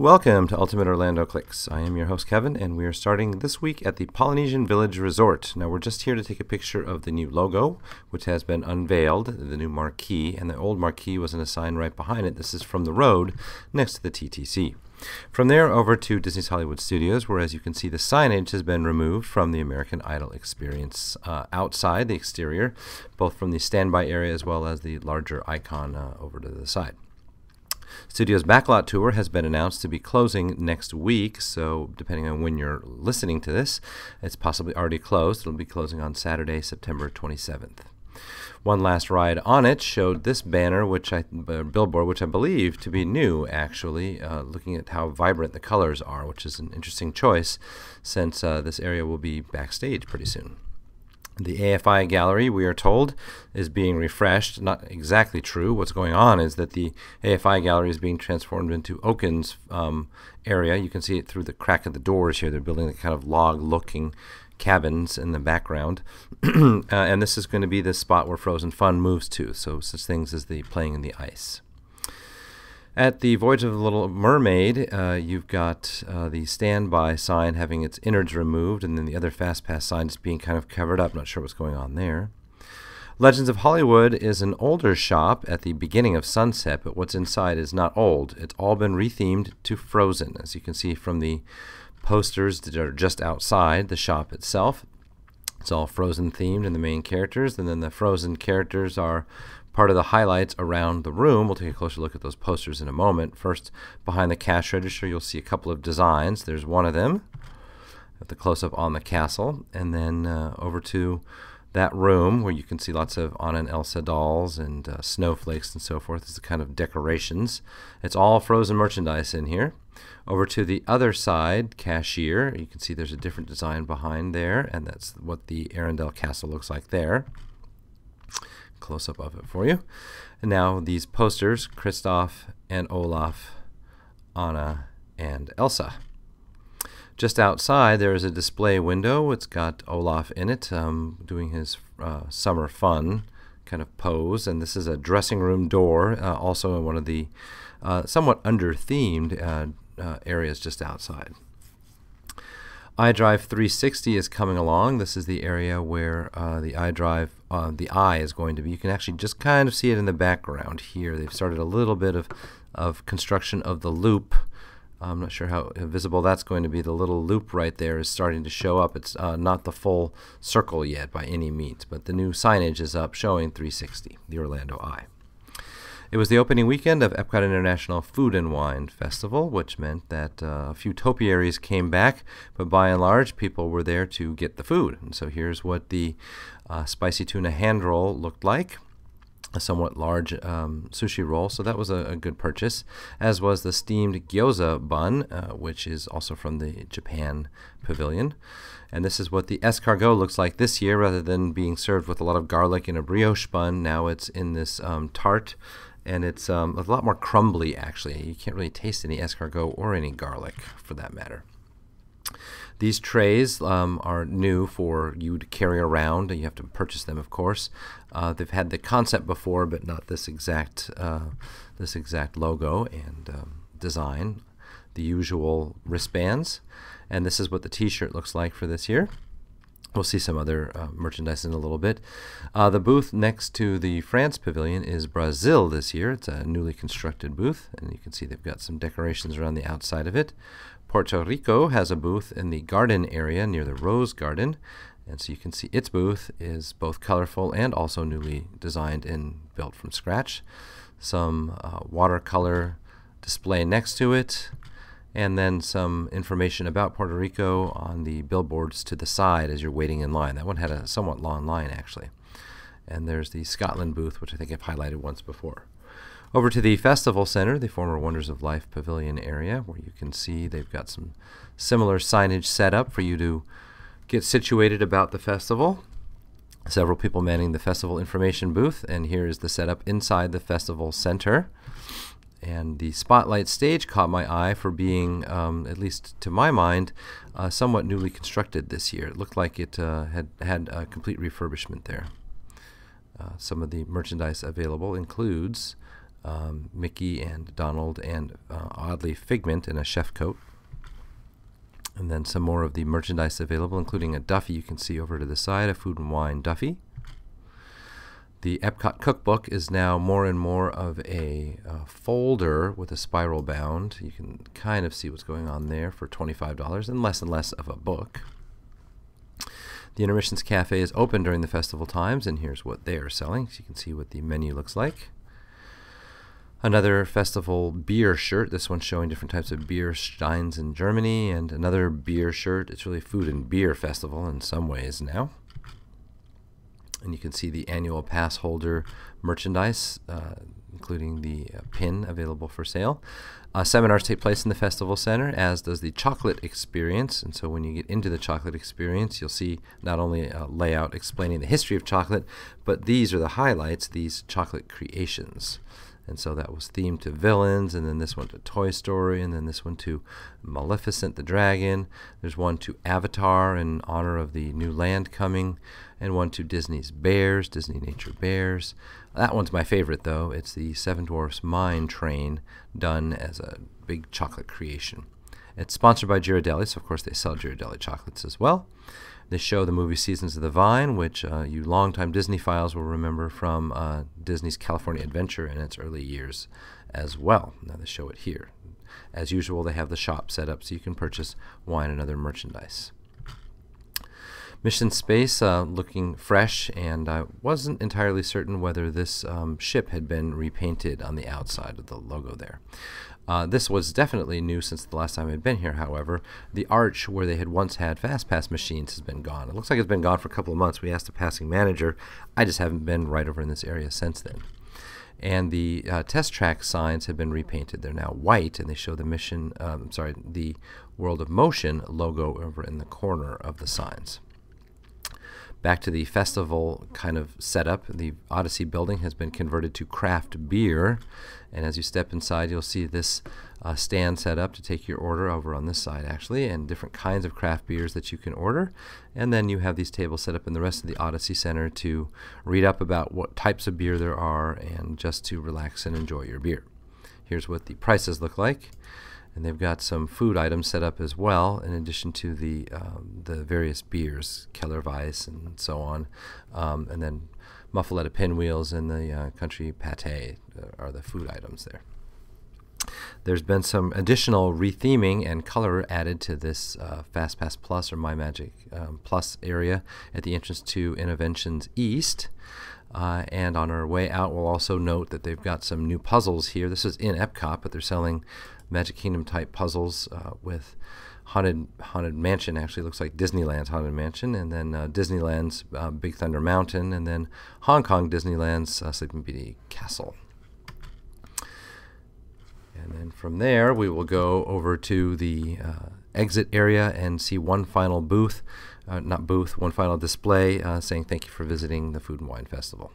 Welcome to Ultimate Orlando Clicks. I am your host Kevin, and we are starting this week at the Polynesian Village Resort. Now we're just here to take a picture of the new logo, which has been unveiled, the new marquee, and the old marquee was in a sign right behind it. This is from the road next to the TTC. From there over to Disney's Hollywood Studios, where as you can see the signage has been removed from the American Idol experience outside the exterior, both from the standby area as well as the larger icon over to the side. Studio's backlot tour has been announced to be closing next week, so depending on when you're listening to this, it's possibly already closed. It'll be closing on Saturday, September 27th. One last ride on it showed this banner, billboard, which I believe to be new, actually, looking at how vibrant the colors are, which is an interesting choice since this area will be backstage pretty soon. The AFI gallery, we are told, is being refreshed. Not exactly true. What's going on is that the AFI gallery is being transformed into Oaken's area. You can see it through the crack of the doors here. They're building the kind of log-looking cabins in the background. And this is going to be the spot where Frozen Fun moves to, so such things as the playing in the ice. At the Voyage of the Little Mermaid, you've got the standby sign having its innards removed, and then the other Fast Pass sign is being kind of covered up. Not sure what's going on there. Legends of Hollywood is an older shop at the beginning of Sunset, but what's inside is not old. It's all been rethemed to Frozen, as you can see from the posters that are just outside the shop itself. It's all Frozen themed in the main characters, and then the Frozen characters are part of the highlights around the room. We'll take a closer look at those posters in a moment. First, behind the cash register, you'll see a couple of designs. There's one of them at the close-up on the castle, and then over to that room where you can see lots of Anna and Elsa dolls and snowflakes and so forth. It's the kind of decorations. It's all Frozen merchandise in here. Over to the other side, cashier, you can see there's a different design behind there, and that's what the Arendelle Castle looks like there. Close-up of it for you. And now these posters, Kristoff and Olaf, Anna and Elsa. Just outside there is a display window. It's got Olaf in it doing his summer fun kind of pose, and this is a dressing room door also in one of the somewhat under-themed areas just outside. iDrive 360 is coming along. This is the area where the iDrive, the eye is going to be. You can actually just kind of see it in the background here. They've started a little bit of construction of the loop. I'm not sure how visible that's going to be. The little loop right there is starting to show up. It's not the full circle yet by any means, but the new signage is up showing 360, the Orlando Eye. It was the opening weekend of Epcot International Food and Wine Festival, which meant that a few topiaries came back, but by and large, people were there to get the food. And so here's what the spicy tuna hand roll looked like, a somewhat large sushi roll, so that was a good purchase, as was the steamed gyoza bun, which is also from the Japan pavilion. And this is what the escargot looks like this year. Rather than being served with a lot of garlic in a brioche bun, now it's in this tart, and it's a lot more crumbly, actually. You can't really taste any escargot or any garlic, for that matter. These trays are new for you to carry around. You have to purchase them, of course. They've had the concept before, but not this exact logo and design. The usual wristbands, and this is what the T-shirt looks like for this year. We'll see some other merchandise in a little bit. The booth next to the France Pavilion is Brazil this year. It's a newly constructed booth, and you can see they've got some decorations around the outside of it. Puerto Rico has a booth in the garden area near the Rose Garden, and so you can see its booth is both colorful and also newly designed and built from scratch. Some watercolor display next to it, and then some information about Puerto Rico on the billboards to the side as you're waiting in line. That one had a somewhat long line, actually. And there's the Scotland booth, which I think I've highlighted once before. Over to the Festival Center, the former Wonders of Life Pavilion area, where you can see they've got some similar signage set up for you to get situated about the festival. Several people manning the festival information booth, and here is the setup inside the Festival Center. And the spotlight stage caught my eye for being, at least to my mind, somewhat newly constructed this year. It looked like it had a complete refurbishment there. Some of the merchandise available includes Mickey and Donald and oddly Figment in a chef coat. And then some more of the merchandise available, including a Duffy you can see over to the side, a Food and Wine Duffy. The Epcot cookbook is now more and more of a folder with a spiral bound. You can kind of see what's going on there for $25 and less of a book. The Intermissions Cafe is open during the festival times, and here's what they are selling, so you can see what the menu looks like. Another festival beer shirt, this one's showing different types of beer steins in Germany, and another beer shirt. It's really food and beer festival in some ways now. And you can see the annual pass holder merchandise, including the pin available for sale. Seminars take place in the Festival Center, as does the Chocolate Experience. And so when you get into the Chocolate Experience, you'll see not only a layout explaining the history of chocolate, but these are the highlights, these chocolate creations. And so that was themed to villains, and then this one to Toy Story, and then this one to Maleficent the Dragon. There's one to Avatar in honor of the new land coming, and one to Disney's Bears, Disney Nature Bears. That one's my favorite, though. It's the Seven Dwarfs Mine Train done as a big chocolate creation. It's sponsored by Ghirardelli, so of course they sell Ghirardelli chocolates as well. They show the movie Seasons of the Vine, which you longtime Disney files will remember from Disney's California Adventure in its early years as well. Now they show it here. As usual, they have the shop set up so you can purchase wine and other merchandise. Mission Space looking fresh, and I wasn't entirely certain whether this ship had been repainted on the outside of the logo there. This was definitely new since the last time I had been here, however. The arch where they had once had FastPass machines has been gone. It looks like it's been gone for a couple of months. We asked the passing manager. I just haven't been right over in this area since then. And the test track signs have been repainted. They're now white, and they show the the World of Motion logo over in the corner of the signs. Back to the festival kind of setup, the Odyssey building has been converted to craft beer, and as you step inside you'll see this stand set up to take your order over on this side actually, and different kinds of craft beers that you can order. And then you have these tables set up in the rest of the Odyssey Center to read up about what types of beer there are and just to relax and enjoy your beer. Here's what the prices look like. And they've got some food items set up as well, in addition to the various beers, Keller Weiss and so on. And then Muffaletta Pinwheels and the Country Pâté are the food items there. There's been some additional retheming and color added to this FastPass Plus or My Magic Plus area at the entrance to Innoventions East. And on our way out, we'll also note that they've got some new puzzles here. This is in Epcot, but they're selling Magic Kingdom type puzzles with Haunted Mansion. Actually looks like Disneyland's Haunted Mansion, and then Disneyland's Big Thunder Mountain, and then Hong Kong Disneyland's Sleeping Beauty Castle. And then from there we will go over to the exit area and see one final booth, one final display saying thank you for visiting the Food and Wine Festival.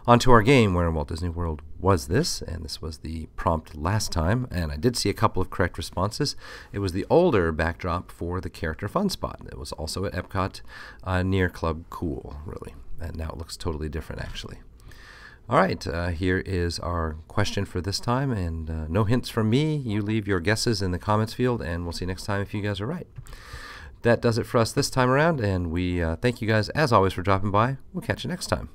On to our game, where in Walt Disney World was this? And this was the prompt last time, and I did see a couple of correct responses. It was the older backdrop for the Character Fun Spot. It was also at Epcot near Club Cool, really. And now it looks totally different, actually. All right, here is our question for this time, and no hints from me. You leave your guesses in the comments field, and we'll see you next time if you guys are right. That does it for us this time around, and we thank you guys, as always, for dropping by. We'll catch you next time.